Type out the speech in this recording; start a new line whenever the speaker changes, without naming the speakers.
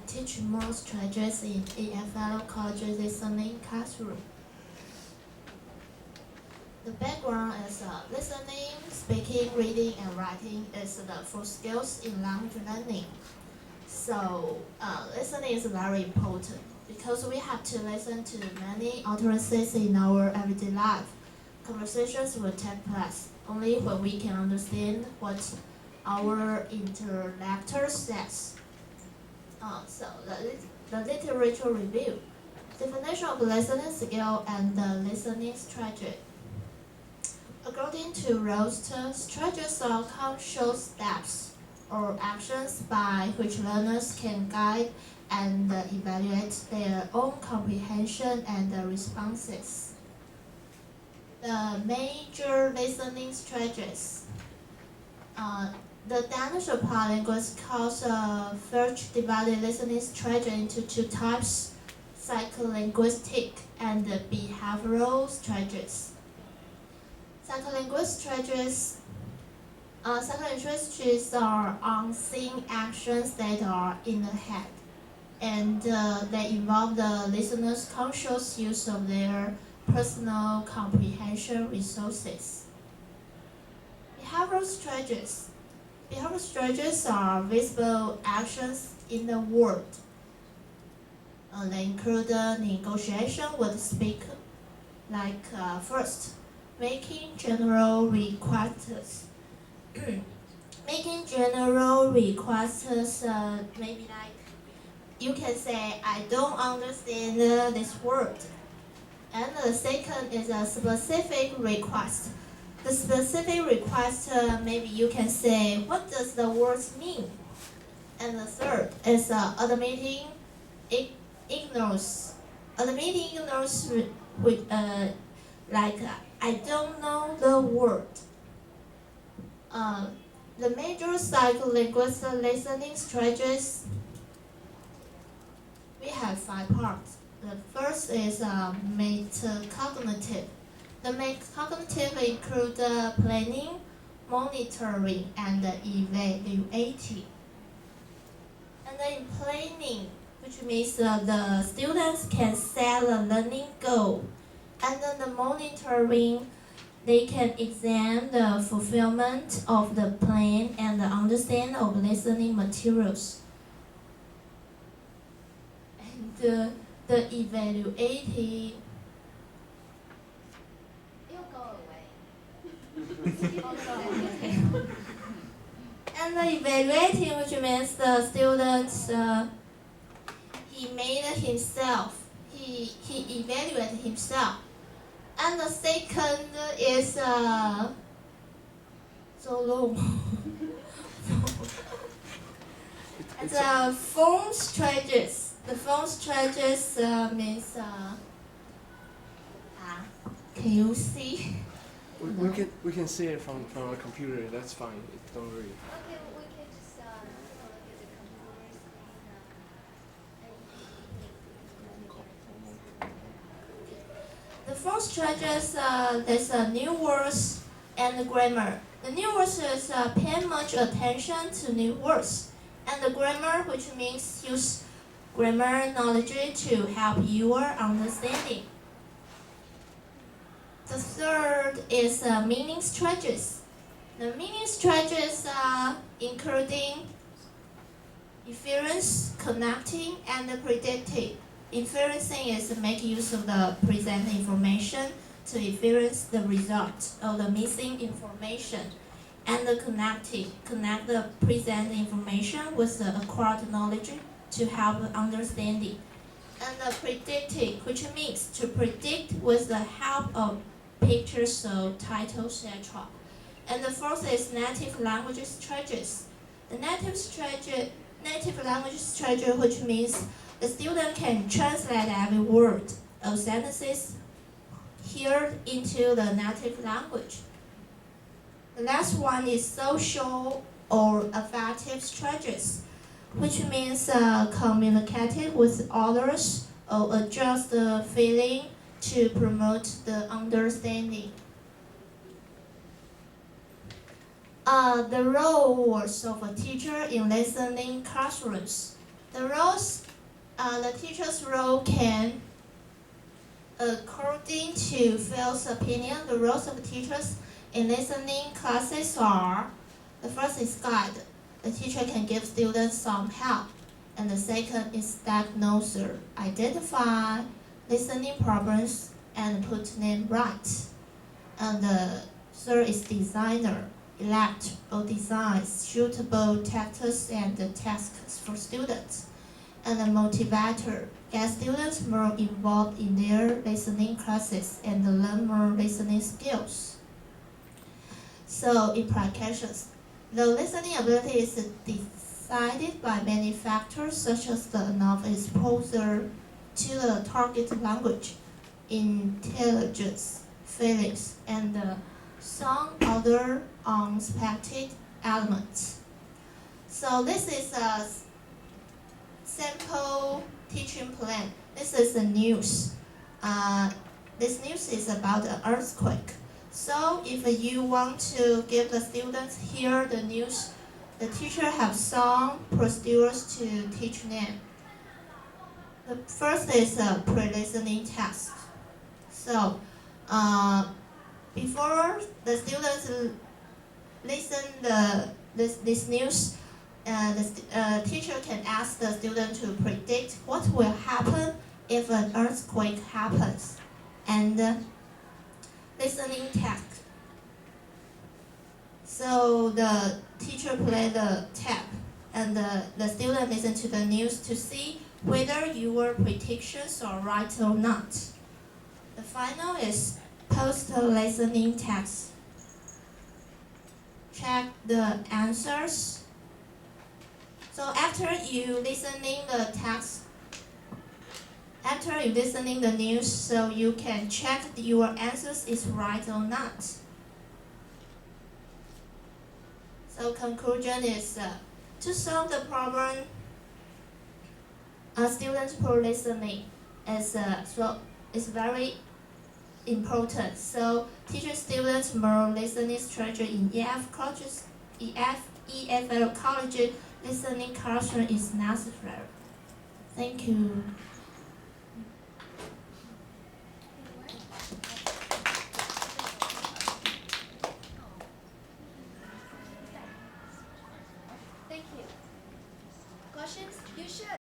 teach more strategies in EFL college listening classroom. The background is listening, speaking, reading, and writing is the four skills in language learning. So listening is very important because we have to listen to many utterances in our everyday life. Conversations will take place only when we can understand what our interlocutor says. So the literature review. Definition of listening skill and the listening strategy. According to Roster, strategies are conscious steps or actions by which learners can guide and evaluate their own comprehension and responses. The major listening strategies. The Danish linguist calls first divided listening strategy into two types, psycholinguistic and behavioral strategies. Psycholinguistic strategies are unseen actions that are in the head, and they involve the listener's conscious use of their personal comprehension resources. Behavioral strategies. Behavioral strategies are visible actions in the world. They include negotiation with the speaker, like first, making general requests. Making general requests, maybe like you can say, I don't understand this word. And the second is a specific request. The specific request, maybe you can say, what does the words mean? And the third is admitting ignorance. Admitting ignorance with like I don't know the word. The major psycholinguistic listening strategies, we have 5 parts. The first is metacognitive. The metacognitive include planning, monitoring, and evaluating. And then in planning, which means the students can set a learning goal. And then the monitoring, they can examine the fulfillment of the plan and the understanding of listening materials. And the evaluating, it'll go away. And the evaluating, which means the students, he made himself, he evaluated himself. And the second is so long. And the phone strategies. The phone strategies means can you see?
We can see it from our computer. That's fine. Don't worry.
Okay, we can just look at the computer screen.
The phone strategies, there's new words and grammar. The new words is pay much attention to new words, and the grammar, which means use grammar knowledge to help your understanding. The third is meaning strategies. The meaning strategies are including inference, connecting, and predicting. Inferencing is to make use of the present information to inference the result of the missing information. And the connecting, connect the present information with the acquired knowledge to help understanding. And the predicting, which means to predict with the help of pictures, so titles, etc. And the fourth is native language strategies. The native language strategy, which means the student can translate every word or sentences here into the native language. The last one is social or affective strategies, which means communicating with others or adjust the feeling to promote the understanding. The roles of a teacher in listening classrooms. The teacher's role can, according to Phil's opinion, the roles of teachers in listening classes are: the first is guide. The teacher can give students some help. And the second is diagnoser, identify listening problems and put them right. And the third is designer, elect or design suitable tactics and tasks for students. And the motivator, get students more involved in their listening classes and learn more listening skills. So implications, the listening ability is decided by many factors such as the enough exposure to the target language, intelligence, feelings, and some other unexpected elements. So this is a simple teaching plan. This is the news. This news is about an earthquake. So if you want to give the students hear the news, the teacher have some procedures to teach them. The first is a pre-listening test. So before the students listen this news, the teacher can ask the student to predict what will happen if an earthquake happens, and listening test. So the teacher play the tape, and the student listen to the news to see whether your predictions are right or not. The final is post-listening test. Check the answers. So after you listening the news, so you can check your answers is right or not. So conclusion is to solve the problem, students poor listening is very important. So teach students more listening strategy in EFL college listening culture is necessary. Thank you.